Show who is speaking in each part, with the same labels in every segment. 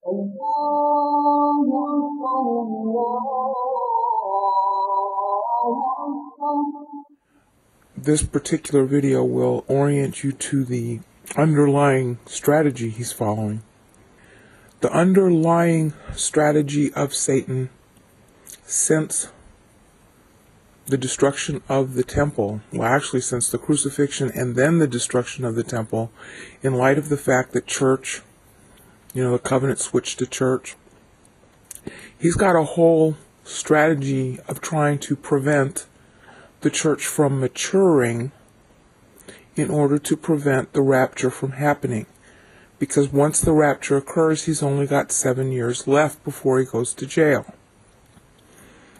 Speaker 1: الله أكبر الله أكبر. This particular video will orient you to the underlying strategy he's following. The underlying strategy of Satan since the destruction of the temple, well actually since the crucifixion and then the destruction of the temple, in light of the fact that church, the covenant switched to church, he's got a whole strategy of trying to prevent the church from maturing in order to prevent the rapture from happening. Because once the rapture occurs, he's only got 7 years left before he goes to jail.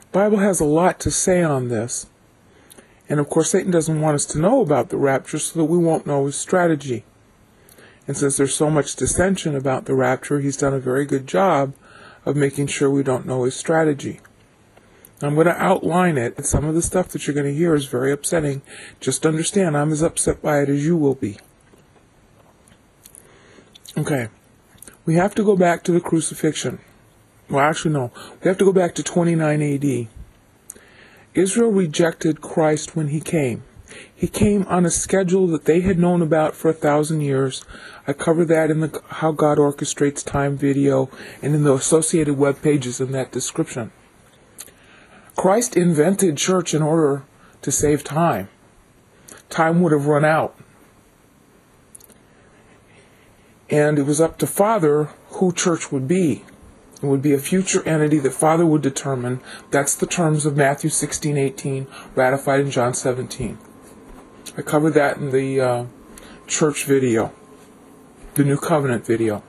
Speaker 1: The Bible has a lot to say on this. And of course, Satan doesn't want us to know about the rapture so that we won't know his strategy. And since there's so much dissension about the rapture, he's done a very good job of making sure we don't know his strategy. I'm going to outline it. Some of the stuff that you're going to hear is very upsetting. Just understand, I'm as upset by it as you will be. Okay, we have to go back to the crucifixion. Well, actually, no. We have to go back to 29 AD. Israel rejected Christ when he came. He came on a schedule that they had known about for 1,000 years. I covered that in the How God Orchestrates Time video and in the associated web pages in that description. Christ invented church in order to save time. Time would have run out. And it was up to Father who church would be. It would be a future entity that Father would determine. That's the terms of Matthew 16:18, ratified in John 17. I covered that in the church video, the New Covenant video.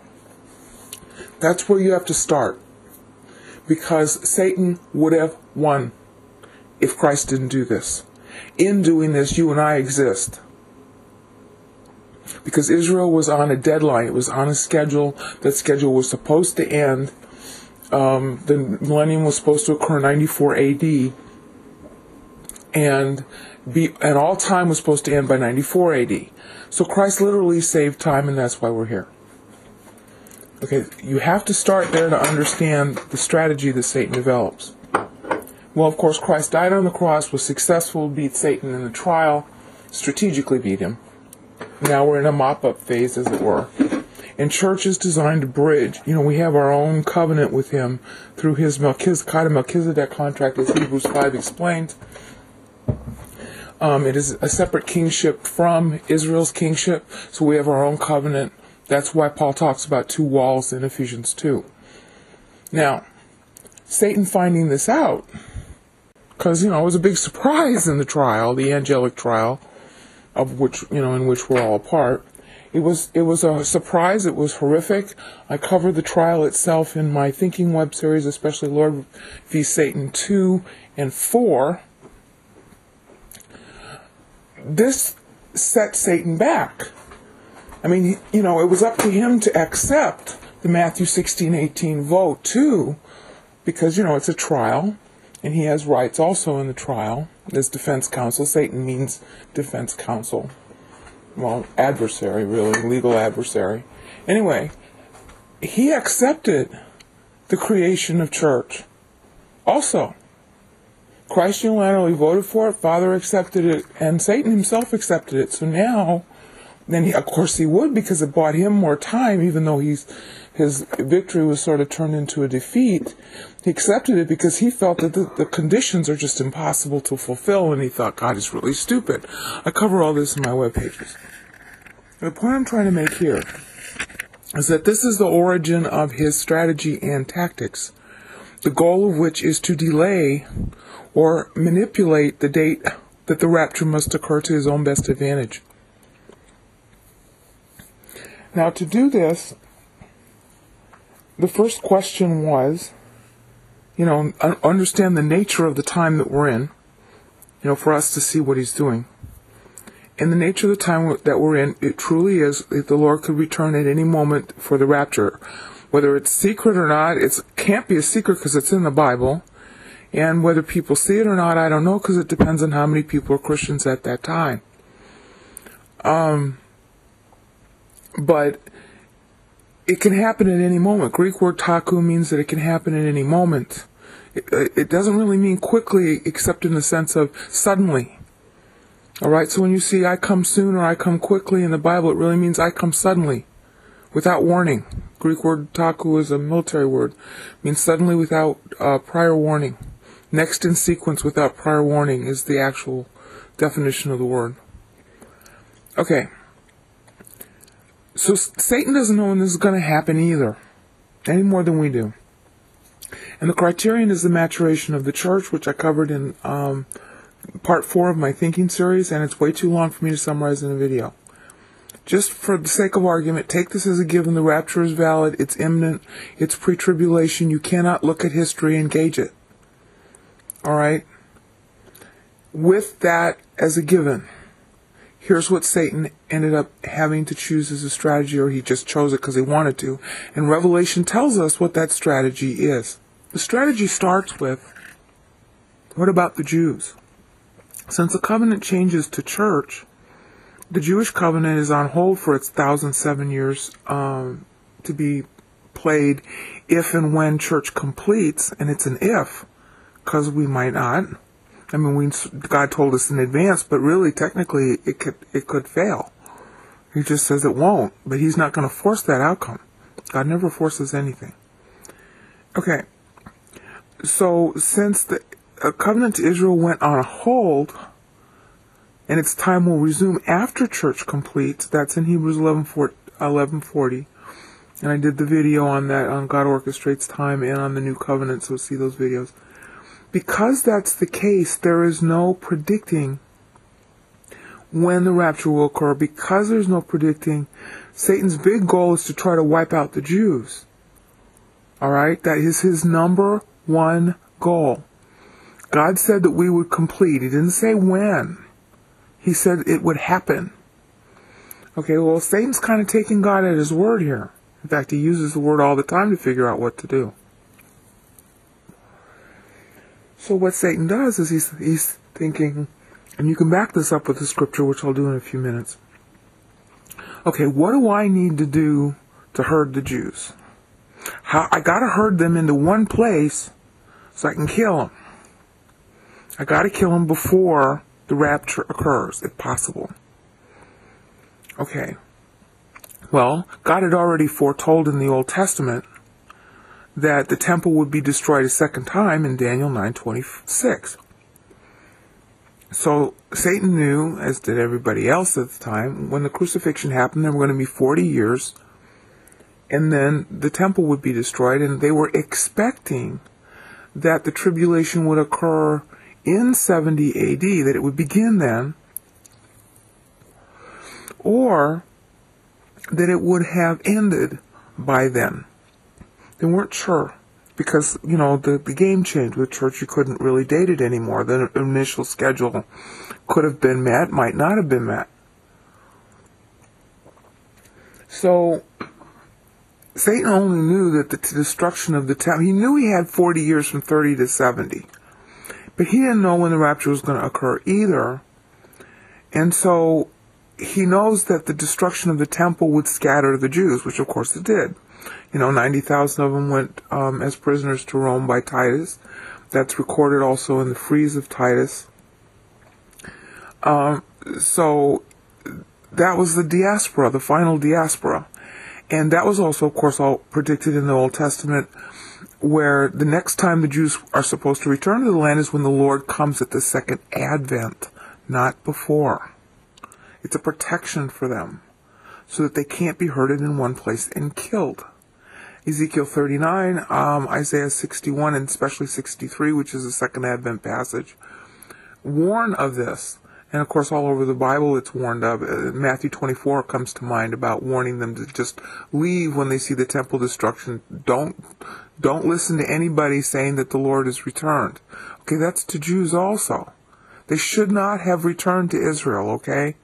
Speaker 1: That's where you have to start. Because Satan would have won if Christ didn't do this. In doing this, you and I exist. Because Israel was on a deadline. It was on a schedule. That schedule was supposed to end. The millennium was supposed to occur in 94 AD. And all time was supposed to end by 94 AD. So Christ literally saved time, and that's why we're here. Okay, you have to start there to understand the strategy that Satan develops. Well, of course, Christ died on the cross, was successful, beat Satan in the trial, strategically beat him. Now we're in a mop-up phase, as it were. And church is designed to bridge. We have our own covenant with him through his Melchizedek contract, as Hebrews 5 explains. It is a separate kingship from Israel's kingship, so we have our own covenant. That's why Paul talks about 2 walls in Ephesians 2. Now, Satan finding this out, because, it was a big surprise in the trial, the Angelic Trial, of which, in which we're all a part. It was a surprise. It was horrific. I covered the trial itself in my Thinking web series, especially Lord v. Satan 2 and 4. This set Satan back. I mean, it was up to him to accept the Matthew 16:18 vote too, because, it's a trial, and he has rights also in the trial. As defense counsel. Satan means defense counsel. Well, adversary, really, legal adversary. Anyway, he accepted the creation of church. Also, Christ unilaterally voted for it, Father accepted it, and Satan himself accepted it. So now, of course he would, because it bought him more time, even though his victory was sort of turned into a defeat. He accepted it because he felt that the conditions are just impossible to fulfill, and he thought God is really stupid. I cover all this in my web pages. The point I'm trying to make here is that this is the origin of his strategy and tactics, the goal of which is to delay or manipulate the date that the rapture must occur to his own best advantage. Now, to do this, the first question was, understand the nature of the time that we're in, for us to see what he's doing. And the nature of the time that we're in, it truly is that the Lord could return at any moment for the rapture. Whether it's secret or not, it can't be a secret because it's in the Bible. And whether people see it or not, I don't know, because it depends on how many people are Christians at that time. But it can happen at any moment. Greek word taku means that it can happen at any moment. It doesn't really mean quickly, except in the sense of suddenly. All right, so when you see I come soon or I come quickly in the Bible, it really means I come suddenly, without warning. Greek word taku is a military word. It means suddenly without prior warning. Next in sequence without prior warning is the actual definition of the word. Okay. So Satan doesn't know when this is going to happen either, any more than we do. And the criterion is the maturation of the church, which I covered in part 4 of my thinking series, and it's way too long for me to summarize in a video. Just for the sake of argument, take this as a given. The rapture is valid, it's imminent, it's pre-tribulation. You cannot look at history and gauge it. All right? With that as a given, here's what Satan ended up having to choose as a strategy, or he just chose it because he wanted to. And Revelation tells us what that strategy is. The strategy starts with, what about the Jews? Since the covenant changes to church, the Jewish covenant is on hold for its 1,007 years to be played if and when church completes, and it's an if, because we might not. I mean, God told us in advance, but really, technically, it could fail. He just says it won't, but He's not going to force that outcome. God never forces anything. Okay, so since the covenant to Israel went on hold, and its time will resume after church completes, that's in Hebrews 11:40, and I did the video on that, on God Orchestrates Time, and on the New Covenant, so see those videos. Because that's the case, there is no predicting when the rapture will occur. Because there's no predicting, Satan's big goal is to try to wipe out the Jews. All right? That is his number one goal. God said that we would complete. He didn't say when. He said it would happen. Okay, well, Satan's kind of taking God at his word here. In fact, he uses the word all the time to figure out what to do. So what Satan does is he's thinking, and you can back this up with the scripture, which I'll do in a few minutes. Okay, what do I need to do to herd the Jews? I got to herd them into one place so I can kill them. I got to kill them before the rapture occurs, if possible. Okay. Well, God had already foretold in the Old Testament that the temple would be destroyed a second time in Daniel 9:26. So Satan knew, as did everybody else at the time, when the crucifixion happened, there were going to be 40 years, and then the temple would be destroyed, and they were expecting that the tribulation would occur in 70 AD, that it would begin then, or that it would have ended by then. They weren't sure, because, you know, the game changed with church. You couldn't really date it anymore. The initial schedule could have been met, might not have been met. So Satan only knew that the destruction of the temple, he knew he had 40 years from 30 to 70. But he didn't know when the rapture was going to occur either. And so he knows that the destruction of the temple would scatter the Jews, which of course it did. You know, 90,000 of them went as prisoners to Rome by Titus. That's recorded also in the Frieze of Titus. So that was the diaspora, the final diaspora. And that was also, of course, all predicted in the Old Testament, where the next time the Jews are supposed to return to the land is when the Lord comes at the second advent, not before. It's a protection for them, so that they can't be herded in one place and killed. Ezekiel 39, Isaiah 61, and especially 63, which is the second advent passage, warn of this. And of course, all over the Bible it's warned of. Matthew 24 comes to mind about warning them to just leave when they see the temple destruction. Don't listen to anybody saying that the Lord has returned. Okay, that's to Jews also. They should not have returned to Israel, okay?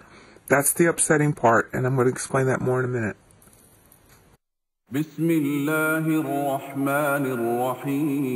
Speaker 1: That's the upsetting part, and I'm going to explain that more in a minute.
Speaker 2: بسم الله الرحمن الرحيم